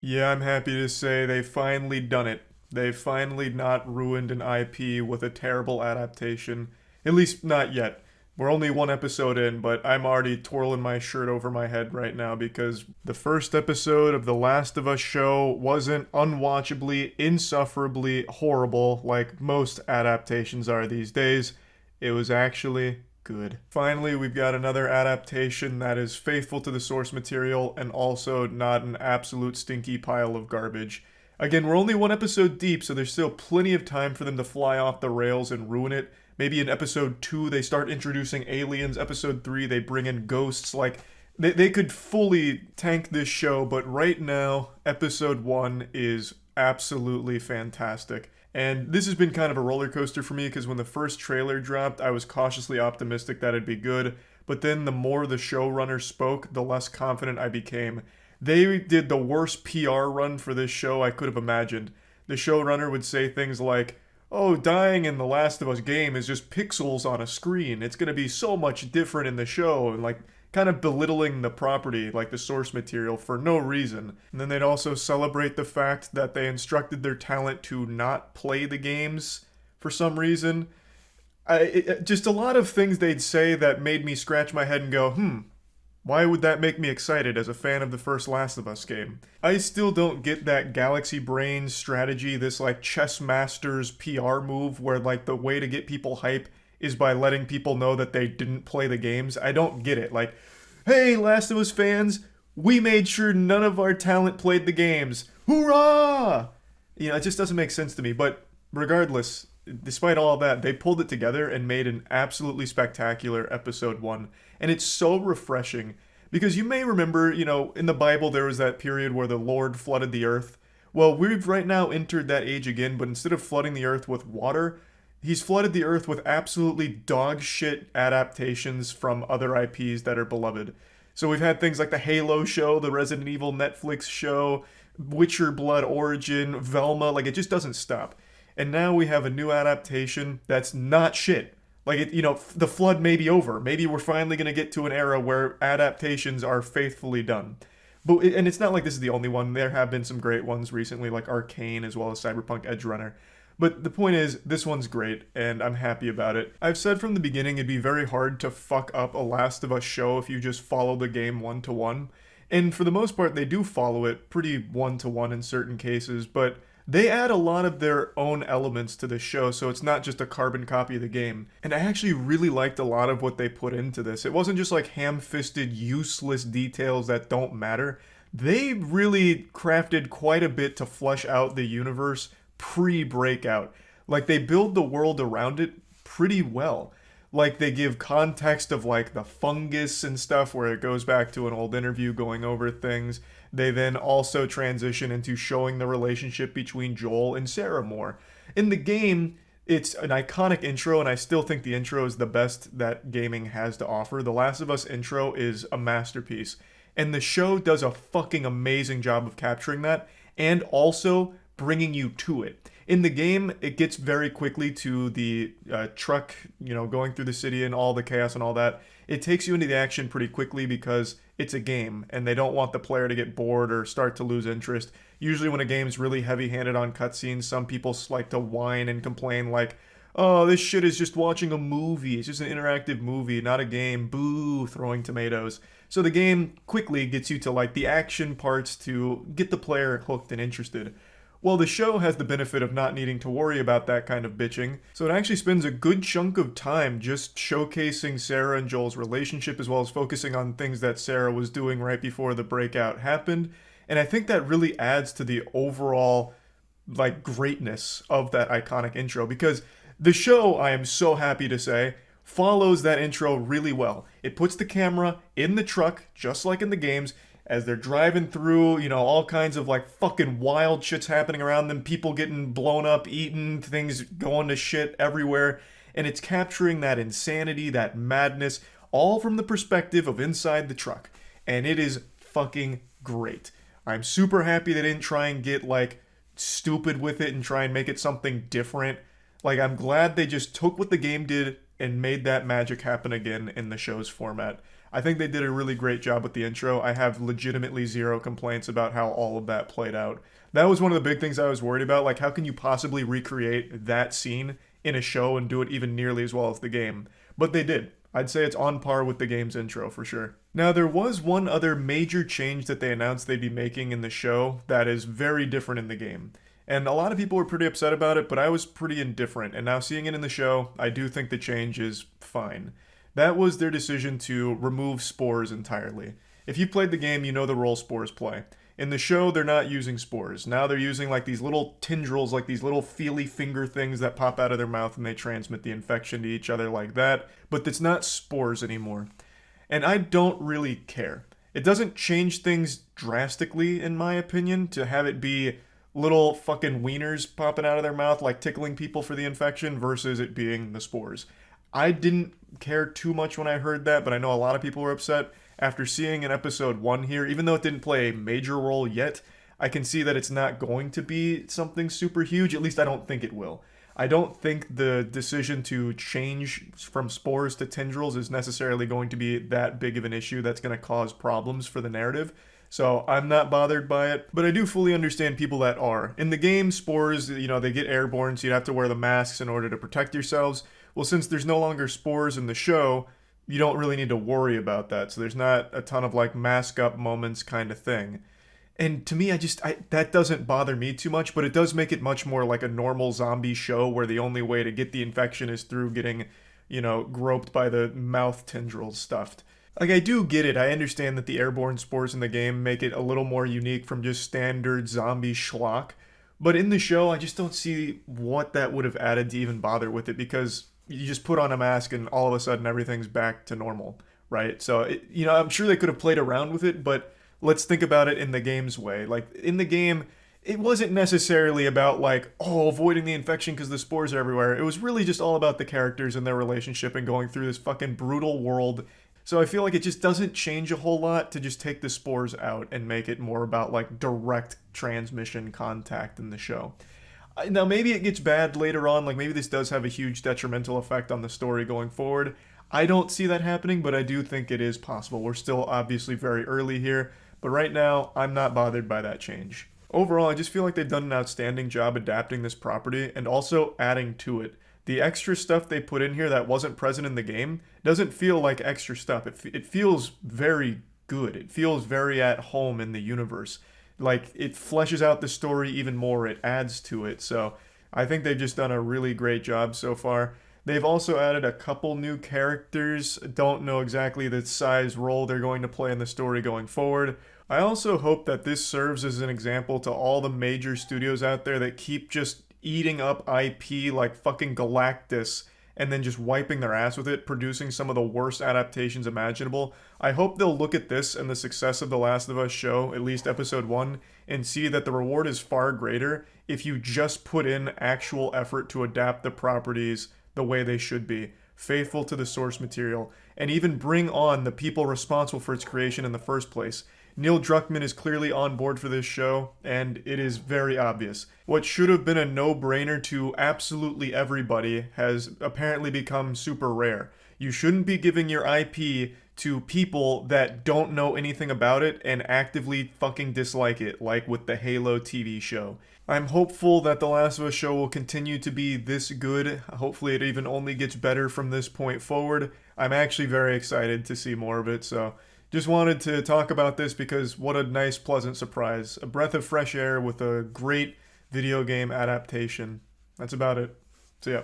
Yeah, I'm happy to say they finally done it. They finally not ruined an IP with a terrible adaptation. At least not yet. We're only one episode in, but I'm already twirling my shirt over my head right now because the first episode of The Last of Us show wasn't unwatchably, insufferably horrible like most adaptations are these days. It was actually good. Finally, we've got another adaptation that is faithful to the source material and also not an absolute stinky pile of garbage. Again, we're only one episode deep, so there's still plenty of time for them to fly off the rails and ruin it. Maybe in episode 2 they start introducing aliens, episode 3 they bring in ghosts. Like, they could fully tank this show, but right now, episode 1 is absolutely fantastic. And this has been kind of a roller coaster for me because when the first trailer dropped, I was cautiously optimistic that it'd be good. But then the more the showrunner spoke, the less confident I became. They did the worst PR run for this show I could have imagined. The showrunner would say things like, "Oh, dying in the Last of Us game is just pixels on a screen. It's going to be so much different in the show." And like, kind of belittling the property, like the source material, for no reason. And then they'd also celebrate the fact that they instructed their talent to not play the games for some reason. Just a lot of things they'd say that made me scratch my head and go, why would that make me excited as a fan of the first Last of Us game? I still don't get that Galaxy Brain strategy, this like chess master's PR move where like the way to get people hype is by letting people know that they didn't play the games. I don't get it. Like, hey, Last of Us fans, we made sure none of our talent played the games. Hoorah! It just doesn't make sense to me. But regardless, despite all that, they pulled it together and made an absolutely spectacular episode 1. And it's so refreshing because you may remember, in the Bible there was that period where the Lord flooded the earth. Well, we've right now entered that age again, but instead of flooding the earth with water, he's flooded the earth with absolutely dog shit adaptations from other IPs that are beloved. So we've had things like the Halo show, the Resident Evil Netflix show, Witcher Blood Origin, Velma, like it just doesn't stop. And now we have a new adaptation that's not shit. Like the flood may be over. Maybe we're finally going to get to an era where adaptations are faithfully done. And it's not like this is the only one. There have been some great ones recently, like Arcane as well as Cyberpunk Edge Runner. But the point is, this one's great, and I'm happy about it. I've said from the beginning it'd be very hard to fuck up a Last of Us show if you just follow the game one to one. And for the most part, they do follow it pretty one to one in certain cases, but they add a lot of their own elements to the show, so it's not just a carbon copy of the game. And I actually really liked a lot of what they put into this. It wasn't just like ham fisted, useless details that don't matter. They really crafted quite a bit to flesh out the universe pre breakout. Like, they build the world around it pretty well. Like, they give context of like the fungus and stuff where it goes back to an old interview going over things. They then also transition into showing the relationship between Joel and Sarah more. In the game, it's an iconic intro, and I still think the intro is the best that gaming has to offer. The Last of Us intro is a masterpiece, and the show does a fucking amazing job of capturing that and also bringing you to it. In the game, it gets very quickly to the truck, going through the city and all the chaos and all that. It takes you into the action pretty quickly because it's a game and they don't want the player to get bored or start to lose interest. Usually, when a game's really heavy handed on cutscenes, some people like to whine and complain, like, oh, this shit is just watching a movie. It's just an interactive movie, not a game. Boo, throwing tomatoes. So the game quickly gets you to like the action parts to get the player hooked and interested. Well, the show has the benefit of not needing to worry about that kind of bitching, so it actually spends a good chunk of time just showcasing Sarah and Joel's relationship as well as focusing on things that Sarah was doing right before the breakout happened. And I think that really adds to the overall like greatness of that iconic intro because the show, I am so happy to say, follows that intro really well. It puts the camera in the truck just like in the games as they're driving through, all kinds of like fucking wild shit's happening around them, people getting blown up, eaten, things going to shit everywhere. And it's capturing that insanity, that madness, all from the perspective of inside the truck. And it is fucking great. I'm super happy they didn't try and get like stupid with it and try and make it something different. Like, I'm glad they just took what the game did and made that magic happen again in the show's format. I think they did a really great job with the intro. I have legitimately zero complaints about how all of that played out. That was one of the big things I was worried about. Like, how can you possibly recreate that scene in a show and do it even nearly as well as the game? But they did. I'd say it's on par with the game's intro for sure. Now, there was one other major change that they announced they'd be making in the show that is very different in the game. And a lot of people were pretty upset about it, but I was pretty indifferent. And now seeing it in the show, I do think the change is fine. That was their decision to remove spores entirely. If you've played the game, you know the role spores play. In the show, they're not using spores. Now they're using like these little tendrils, like these little feely finger things that pop out of their mouth and they transmit the infection to each other like that. But it's not spores anymore. And I don't really care. It doesn't change things drastically, in my opinion, to have it be little fucking wieners popping out of their mouth, like tickling people for the infection, versus it being the spores. I didn't care too much when I heard that, but I know a lot of people were upset. After seeing in episode 1 here, even though it didn't play a major role yet, I can see that it's not going to be something super huge. At least I don't think it will. I don't think the decision to change from spores to tendrils is necessarily going to be that big of an issue that's going to cause problems for the narrative. So I'm not bothered by it, but I do fully understand people that are. In the game, spores, they get airborne, so you have to wear the masks in order to protect yourselves. Well, since there's no longer spores in the show, you don't really need to worry about that. So there's not a ton of like mask up moments kind of thing. And to me, that doesn't bother me too much, but it does make it much more like a normal zombie show where the only way to get the infection is through getting, groped by the mouth tendrils stuffed. Like, I do get it. I understand that the airborne spores in the game make it a little more unique from just standard zombie schlock. But in the show, I just don't see what that would have added to even bother with it, because you just put on a mask and all of a sudden everything's back to normal, right? So, I'm sure they could have played around with it, but let's think about it in the game's way. Like, in the game, it wasn't necessarily about, like, avoiding the infection because the spores are everywhere. It was really just all about the characters and their relationship and going through this fucking brutal world. So I feel like it just doesn't change a whole lot to just take the spores out and make it more about, like, direct transmission contact in the show. Now, maybe it gets bad later on. Like, maybe this does have a huge detrimental effect on the story going forward. I don't see that happening, but I do think it is possible. We're still obviously very early here, but right now, I'm not bothered by that change. Overall, I just feel like they've done an outstanding job adapting this property and also adding to it. The extra stuff they put in here that wasn't present in the game doesn't feel like extra stuff. It feels very good. It feels very at home in the universe. Like, it fleshes out the story even more. It adds to it. So I think they've just done a really great job so far. They've also added a couple new characters. Don't know exactly the size role they're going to play in the story going forward. I also hope that this serves as an example to all the major studios out there that keep just eating up IP like fucking Galactus and then just wiping their ass with it, producing some of the worst adaptations imaginable. I hope they'll look at this and the success of The Last of Us show, at least episode 1, and see that the reward is far greater if you just put in actual effort to adapt the properties the way they should be, faithful to the source material, and even bring on the people responsible for its creation in the first place. Neil Druckmann is clearly on board for this show, and it is very obvious. What should have been a no-brainer to absolutely everybody has apparently become super rare. You shouldn't be giving your IP to people that don't know anything about it and actively fucking dislike it, like with the Halo TV show. I'm hopeful that The Last of Us show will continue to be this good. Hopefully it even only gets better from this point forward. I'm actually very excited to see more of it, so just wanted to talk about this because what a nice, pleasant surprise. A breath of fresh air with a great video game adaptation. That's about it. So yeah.